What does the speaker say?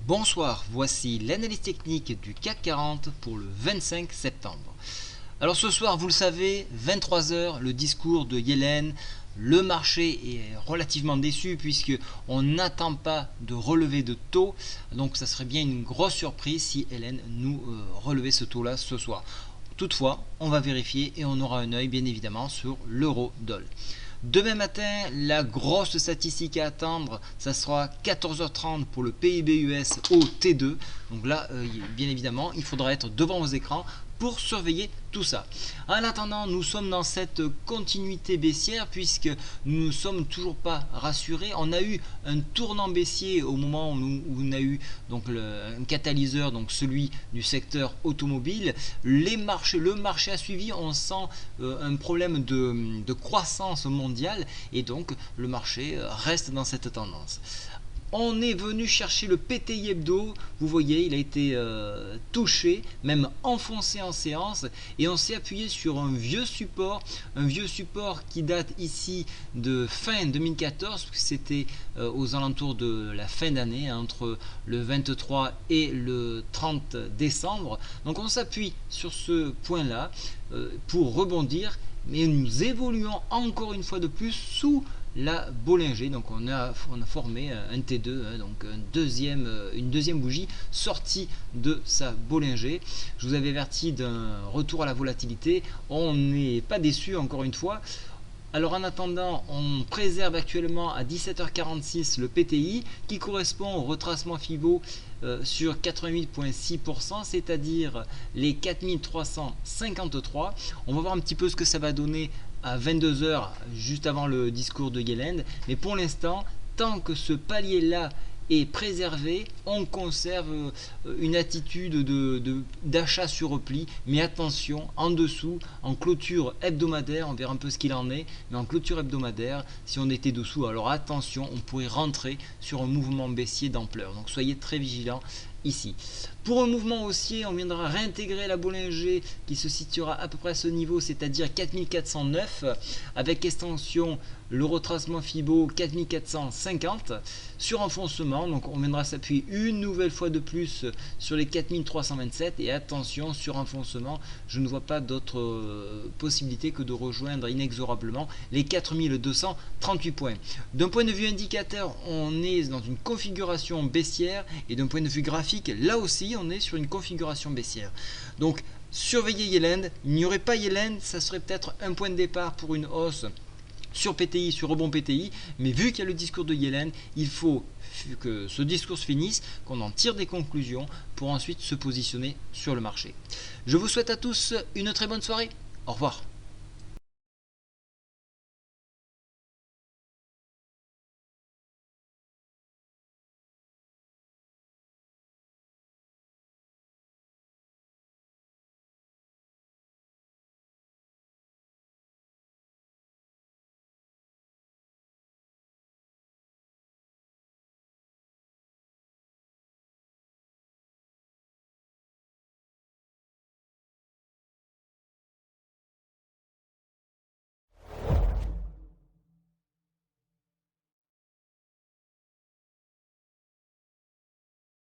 Bonsoir, voici l'analyse technique du CAC 40 pour le 25 septembre. Alors ce soir, vous le savez, 23 h, le discours de Yellen. Le marché est relativement déçu puisqu'on n'attend pas de relevé de taux. Donc ça serait bien une grosse surprise si Yellen nous relevait ce taux-là ce soir. Toutefois, on va vérifier et on aura un œil bien évidemment sur l'euro-dollar. Demain matin, la grosse statistique à attendre, ça sera 14h30 pour le PIB US au T2. Donc là, bien évidemment, il faudra être devant vos écrans pour surveiller tout ça. En attendant, nous sommes dans cette continuité baissière puisque nous ne sommes toujours pas rassurés. On a eu un tournant baissier au moment où on a eu donc un catalyseur, donc celui du secteur automobile. Le marché a suivi, on sent un problème de croissance mondiale et donc le marché reste dans cette tendance. On est venu chercher le PTI hebdo, vous voyez, il a été touché, même enfoncé en séance, et on s'est appuyé sur un vieux support qui date ici de fin 2014, c'était aux alentours de la fin d'année, entre le 23 et le 30 décembre. Donc on s'appuie sur ce point-là pour rebondir, mais nous évoluons encore une fois de plus sous la Bollinger. Donc on a formé un T2, donc une deuxième bougie sortie de sa Bollinger. Je vous avais averti d'un retour à la volatilité, on n'est pas déçu encore une fois. Alors en attendant, on préserve actuellement à 17h46 le PTI qui correspond au retracement FIBO sur 88,6%, c'est-à-dire les 4353. On va voir un petit peu ce que ça va donner à 22 h juste avant le discours de Yellen. Mais pour l'instant, tant que ce palier-là est préservé, on conserve une attitude d'achat sur repli, mais attention, en dessous, en clôture hebdomadaire, on verra un peu ce qu'il en est, mais en clôture hebdomadaire, si on était dessous, alors attention, on pourrait rentrer sur un mouvement baissier d'ampleur, donc soyez très vigilants ici. Pour un mouvement haussier, on viendra réintégrer la Bollinger qui se situera à peu près à ce niveau, c'est-à-dire 4409, avec extension le retracement FIBO 4450 sur enfoncement. Donc on viendra s'appuyer une nouvelle fois de plus sur les 4327 et attention, sur enfoncement, je ne vois pas d'autre possibilité que de rejoindre inexorablement les 4238 points. D'un point de vue indicateur, on est dans une configuration baissière et d'un point de vue graphique, là aussi on est sur une configuration baissière. Donc surveillez Yellen, il n'y aurait pas Yellen, ça serait peut-être un point de départ pour une hausse sur PTI, sur rebond PTI, mais vu qu'il y a le discours de Yellen, il faut que ce discours se finisse, qu'on en tire des conclusions pour ensuite se positionner sur le marché. Je vous souhaite à tous une très bonne soirée. Au revoir.